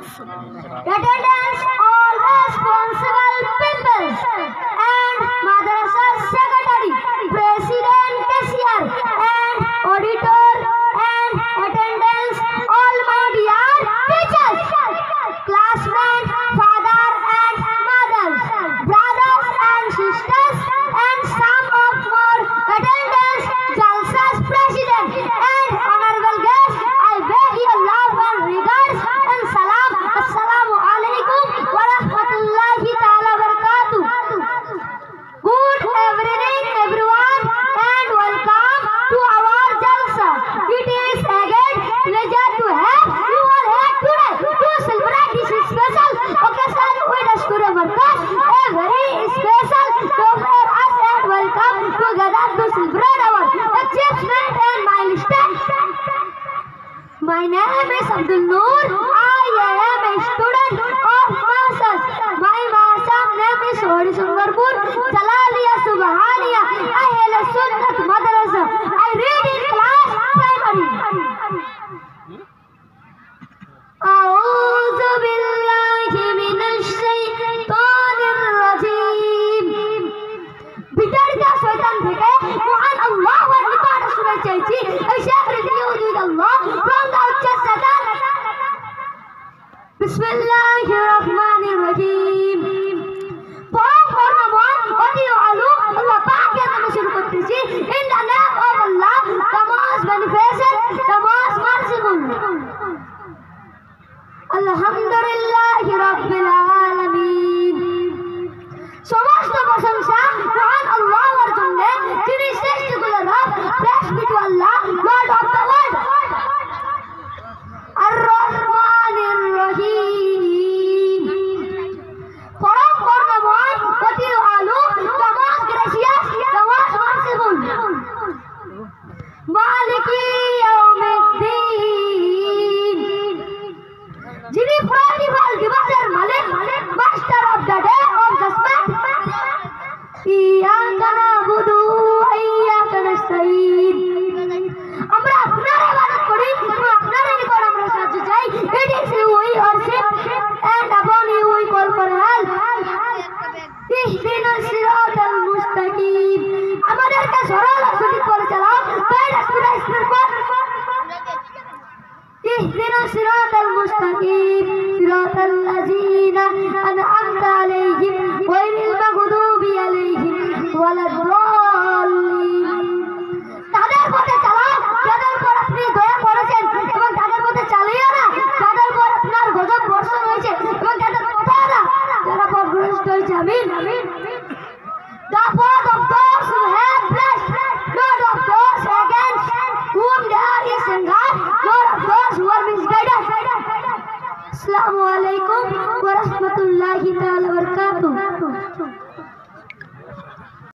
Attendance all responsible people and Madrasa Secretary, President Cashier and Auditor and attendance all my dear teachers, classmates, father and mothers, brothers and sisters and some of more attendance, Jalsa's President and honorable guests. I beg your love and regards and salam. Assalamu alaikum wa rahmatullahi ta'ala wa barakatuh. Good evening everyone and welcome to our Jalsa. It is again pleasure to have you all here today to celebrate this special occasion with us today. A very special to for us and welcome together to celebrate our achievement and milestone. My name is Abdul Noor. I am a student of Masters. My Master's name is Hori Sungarpur, Jalaliya Subhaniya, Ahl Sunnat Madrasa. I read in class primary. أعوذ بالله من الشيطان الرجيم. বিতাড়িত শয়তান থেকে মহান আল্লাহর নিকটে শুনে চাইছি এই শেখর দিউদ আল্লাহ from the উচ্চ সাদাত. বিসমিল্লাহির রহমানির রহিম. পরম করুণাময় অতি আলু আল্লাহ পাকের নামে শুরু করতেছি. In the name of Allah, the most beneficent, the most merciful. আলহামদুলিল্লাহি রাব্বিল আলামিন. সমস্ত প্রশংসা মহান আল্লাহর জন্য, যিনি শ্রেষ্ঠ কুলের রব. Praise be to Allah, Lord of the world. আর-রহমানির রহিম. পরম করুণাময় অতি আলু, the most gracious, the most merciful. মালিকি ইয়াউমিদ্দিন. যিনি প্রতিফল দিবসের মালিক, master of the day of judgement. ইয়াকা নাবুদু ওয়া ইয়াকা নাস্তাইন. আমরা আপনার ইবাদত করি এবং আপনার নিকট আমরা সাহায্য চাই. It is you we worship and upon you we call for help. ইহদিনাস সিরাতাল মুস্তাকিম. আমাদেরকে সরল ও সঠিক পথে চালাও. Guide us to the straight path. اهدنا الصراط المستقيم صراط الذين أنعمت عليهم غير المغضوب عليهم ولا الضالين. তাদের পথে চালাও যাদের উপর আপনি দয়া করেছেন এবং তাদের পথে চালিও না যাদের উপর আপনার গজব বর্ষণ হয়েছে এবং তাদের পথে না যারা পথভ্রষ্ট হয়েছে. আমিন. The path of those who have blessed, not of those against whom there is anger, not of those who are misguided. Assalamu alaikum wa rahmatullahi ta'ala wa barakatuh.